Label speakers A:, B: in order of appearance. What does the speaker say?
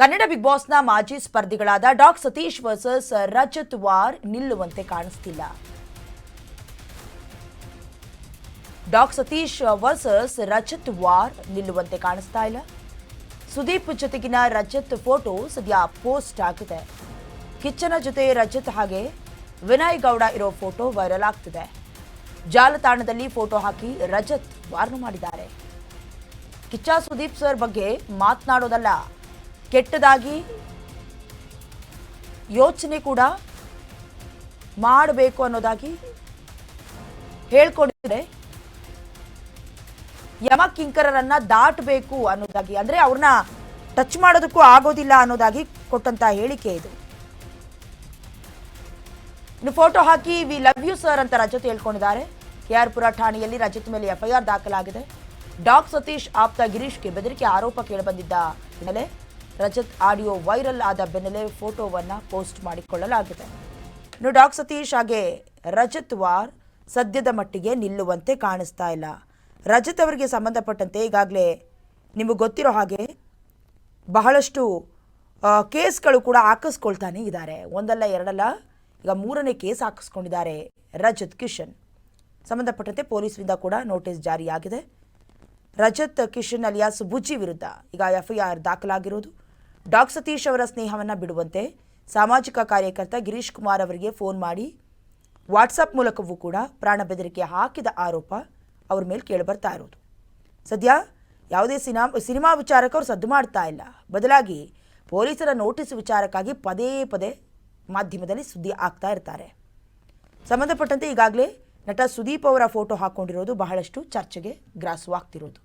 A: Kannada big ಬಾಸ್ನ ಮಾಜಿ ಸ್ಪರ್ಧಿಗಳಾದ doc Satish versus Rajath war ನಿಲ್ಲುವಂತೆ ಕಾಣಿಸ್ತಿಲ್ಲ. Doc Satish versus Rajath war ನಿಲ್ಲುವಂತೆ ಕಾಣಿಸ್ತಾ ಇಲ್ಲ. ಸುದೀಪ್ ಜೊತೆಗಿನ ರಜತ್ ಫೋಟೋ ಸದ್ಯ ಪೋಸ್ಟ್ ಆಗಿದೆ. ಕಿಚ್ಚನ ಜೊತೆ ರಜತ್ ಹಾಗೆ ವಿನಯ್ ಗೌಡ ಇರೋ ಫೋಟೋ ವೈರಲ್ ಆಗ್ತಿದೆ. ಜಾಲತಾಣದಲ್ಲಿ ಫೋಟೋ ಹಾಕಿ ರಜತ್ ವಾರ್ನು ಮಾಡಿದ್ದಾರೆ. ಕಿಚ್ಚ ಸುದೀಪ್ ಸರ್ ಬಗ್ಗೆ ಮಾತನಾಡೋದಲ್ಲ, ಕೆಟ್ಟದಾಗಿ ಯೋಚನೆ ಕೂಡ ಮಾಡಬೇಕು ಅನ್ನೋದಾಗಿ ಹೇಳ್ಕೊಂಡಿದೆ. ಯಮ ಕಿಂಕರರನ್ನ ದಾಟಬೇಕು ಅನ್ನೋದಾಗಿ, ಅಂದ್ರೆ ಅವ್ರನ್ನ ಟಚ್ ಮಾಡೋದಕ್ಕೂ ಆಗೋದಿಲ್ಲ ಅನ್ನೋದಾಗಿ ಕೊಟ್ಟಂತ ಹೇಳಿಕೆ ಇದು. ಇನ್ನು ಫೋಟೋ ಹಾಕಿ ವಿ ಲವ್ ಯು ಸರ್ ಅಂತ ರಜತ್ ಹೇಳ್ಕೊಂಡಿದ್ದಾರೆ. ಕೆಆರ್ಪುರ ಠಾಣೆಯಲ್ಲಿ ರಜತ್ ಮೇಲೆ ಎಫ್ಐಆರ್ ದಾಖಲಾಗಿದೆ. ಡಾಕ್ ಸತೀಶ್ ಆಪ್ತ ಗಿರೀಶ್ಗೆ ಬೆದರಿಕೆ ಆರೋಪ ಕೇಳಿಬಂದಿದ್ದ ಹಿನ್ನೆಲೆ ರಜತ್ ಆಡಿಯೋ ವೈರಲ್ ಆದ ಬೆನ್ನಲ್ಲೇ ಫೋಟೋವನ್ನ ಪೋಸ್ಟ್ ಮಾಡಿಕೊಳ್ಳಲಾಗಿದೆ. ಇನ್ನು ಡಾಕ್ ಸತೀಶ್ ಹಾಗೆ ರಜತ್ ವಾರ್ ಸದ್ಯದ ಮಟ್ಟಿಗೆ ನಿಲ್ಲುವಂತೆ ಕಾಣಿಸ್ತಾ ಇಲ್ಲ. ರಜತ್ ಅವರಿಗೆ ಸಂಬಂಧಪಟ್ಟಂತೆ ಈಗಾಗಲೇ ನಿಮಗೆ ಗೊತ್ತಿರೋ ಹಾಗೆ ಬಹಳಷ್ಟು ಕೇಸ್ಗಳು ಕೂಡ ಹಾಕಿಸ್ಕೊಳ್ತಾನೆ ಇದ್ದಾರೆ. ಒಂದಲ್ಲ ಎರಡಲ್ಲ, ಈಗ ಮೂರನೇ ಕೇಸ್ ಹಾಕಿಸ್ಕೊಂಡಿದ್ದಾರೆ ರಜತ್ ಕಿಶನ್. ಸಂಬಂಧಪಟ್ಟಂತೆ ಪೊಲೀಸರಿಂದ ಕೂಡ ನೋಟಿಸ್ ಜಾರಿಯಾಗಿದೆ. ರಜತ್ ಕಿಶನ್ ಅಲಿಯಾಸ್ ಬುಜ್ಜಿ ವಿರುದ್ಧ ಈಗ ಎಫ್ಐಆರ್ ದಾಖಲಾಗಿರುವುದು. ಡಾಕ್ ಸತೀಶ್ ಅವರ ಸ್ನೇಹವನ್ನು ಬಿಡುವಂತೆ ಸಾಮಾಜಿಕ ಕಾರ್ಯಕರ್ತ ಗಿರೀಶ್ ಕುಮಾರ್ ಅವರಿಗೆ ಫೋನ್ ಮಾಡಿ ವಾಟ್ಸಪ್ ಮೂಲಕವೂ ಕೂಡ ಪ್ರಾಣ ಬೆದರಿಕೆ ಹಾಕಿದ ಆರೋಪ ಅವ್ರ ಮೇಲೆ ಕೇಳಿಬರ್ತಾ ಇರೋದು. ಸದ್ಯ ಯಾವುದೇ ಸಿನಿಮಾ ವಿಚಾರಕ್ಕೆ ಅವರು ಸದ್ದು ಮಾಡ್ತಾ ಇಲ್ಲ. ಬದಲಾಗಿ ಪೊಲೀಸರ ನೋಟಿಸ್ ವಿಚಾರಕ್ಕಾಗಿ ಪದೇ ಪದೇ ಮಾಧ್ಯಮದಲ್ಲಿ ಸುದ್ದಿ ಆಗ್ತಾ ಇರ್ತಾರೆ. ಸಂಬಂಧಪಟ್ಟಂತೆ ಈಗಾಗಲೇ ನಟ ಸುದೀಪ್ ಅವರ ಫೋಟೋ ಹಾಕ್ಕೊಂಡಿರೋದು ಬಹಳಷ್ಟು ಚರ್ಚೆಗೆ ಗ್ರಾಸವಾಗ್ತಿರೋದು.